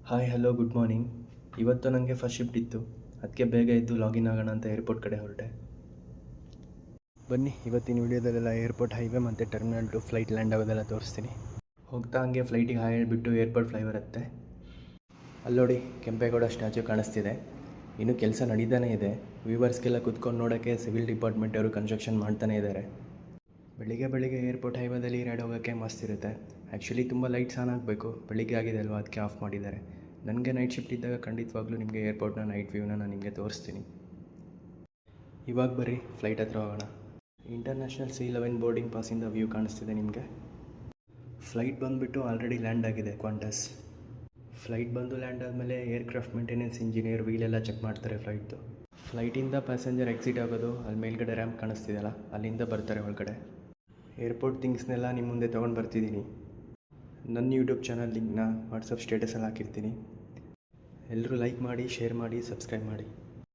Hi hello good morning. ಇವತ್ತು ನನಗೆ first shift ಇತ್ತು, ಅದಕ್ಕೆ ಬೇಗ ಎದ್ದು ಲಾಗಿನ್ ಆಗೋಣ ಅಂತ ಏರ್ಪೋರ್ಟ್ ಕಡೆ ಹೊರಟೆ. ಬನ್ನಿ ಇವತ್ತಿನ ವೀಡಿಯೋದಲ್ಲೆಲ್ಲ ಏರ್ಪೋರ್ಟ್ ಹೈವೇ ಮತ್ತು ಟರ್ಮಿನಲ್ ಟು ಫ್ಲೈಟ್ ಲ್ಯಾಂಡ್ ಆಗೋದೆಲ್ಲ ತೋರಿಸ್ತೀನಿ. ಹೋಗ್ತಾ ಹಂಗೆ ಫ್ಲೈಟಿಗೆ ಹಾಯ್ ಹೇಳ್ಬಿಟ್ಟು ಏರ್ಪೋರ್ಟ್ ಫ್ಲೈ ಬರುತ್ತೆ. ಅಲ್ಲಿ ನೋಡಿ ಕೆಂಪೇಗೌಡ ಸ್ಟ್ಯಾಚ್ಯೂ ಕಾಣಿಸ್ತಿದೆ. ಇನ್ನೂ ಕೆಲಸ ನಡೀತಾನೇ ಇದೆ. ವ್ಯೂವರ್ಸ್ಗೆಲ್ಲ ಕುತ್ಕೊಂಡು ನೋಡೋಕ್ಕೆ ಸಿವಿಲ್ ಡಿಪಾರ್ಟ್ಮೆಂಟ್ ಅವರು ಕನ್ಸ್ಟ್ರಕ್ಷನ್ ಮಾಡ್ತಾನೇ ಇದ್ದಾರೆ. ಬೆಳಿಗ್ಗೆ ಏರ್ಪೋರ್ಟ್ ಹೈವೇದಲ್ಲಿ ರೈಡ್ ಹೋಗೋಕ್ಕೆ ಮಸ್ತ್ ಇರುತ್ತೆ. ಆ್ಯಕ್ಚುಲಿ ತುಂಬ ಲೈಟ್ಸ್ ಆನ್ ಆಗಬೇಕು, ಬೆಳಿಗ್ಗೆ ಆಗಿದೆ ಅಲ್ವಾ, ಅದಕ್ಕೆ ಆಫ್ ಮಾಡಿದ್ದಾರೆ. ನನಗೆ ನೈಟ್ ಶಿಫ್ಟ್ ಇದ್ದಾಗ ಖಂಡಿತವಾಗ್ಲೂ ನಿಮಗೆ ಏರ್ಪೋರ್ಟ್ನ ನೈಟ್ ವ್ಯೂನ ನಾನು ನಿಮಗೆ ತೋರಿಸ್ತೀನಿ. ಇವಾಗ ಬರ್ರಿ ಫ್ಲೈಟ್ ಹತ್ರ ಹೋಗೋಣ. ಇಂಟರ್ನ್ಯಾಷನಲ್ C11 ಬೋರ್ಡಿಂಗ್ ಪಾಸಿಂದ ವ್ಯೂ ಕಾಣಿಸ್ತಿದೆ ನಿಮಗೆ. ಫ್ಲೈಟ್ ಬಂದುಬಿಟ್ಟು ಆಲ್ರೆಡಿ ಲ್ಯಾಂಡ್ ಆಗಿದೆ ಕ್ವಾಂಟಸ್. ಫ್ಲೈಟ್ ಬಂದು ಲ್ಯಾಂಡ್ ಆದಮೇಲೆ ಏರ್ಕ್ರಾಫ್ಟ್ ಮೇಂಟೆನೆನ್ಸ್ ಇಂಜಿನಿಯರ್ ವೀಲೆಲ್ಲ ಚೆಕ್ ಮಾಡ್ತಾರೆ ಫ್ಲೈಟ್ದು. ಫ್ಲೈಟಿಂದ ಪ್ಯಾಸೆಂಜರ್ ಎಕ್ಸಿಟ್ ಆಗೋದು ಅಲ್ಲಿ ಮೇಲ್ಗಡೆ ರ್ಯಾಂಪ್ ಕಾಣಿಸ್ತಿದೆಯಲ್ಲ, ಅಲ್ಲಿಂದ ಬರ್ತಾರೆ ಒಳಗಡೆ. ಏರ್ಪೋರ್ಟ್ ಥಿಂಗ್ಸ್ನೆಲ್ಲ ನಿಮ್ಮ ಮುಂದೆ ತೊಗೊಂಡು ಬರ್ತಿದ್ದೀನಿ. ನನ್ನ ಯೂಟ್ಯೂಬ್ ಚಾನಲ್ ಲಿಂಕ್ನ ವಾಟ್ಸಪ್ ಸ್ಟೇಟಸಲ್ಲಿ ಹಾಕಿರ್ತೀನಿ. ಎಲ್ಲರೂ ಲೈಕ್ ಮಾಡಿ, ಶೇರ್ ಮಾಡಿ, ಸಬ್ಸ್ಕ್ರೈಬ್ ಮಾಡಿ.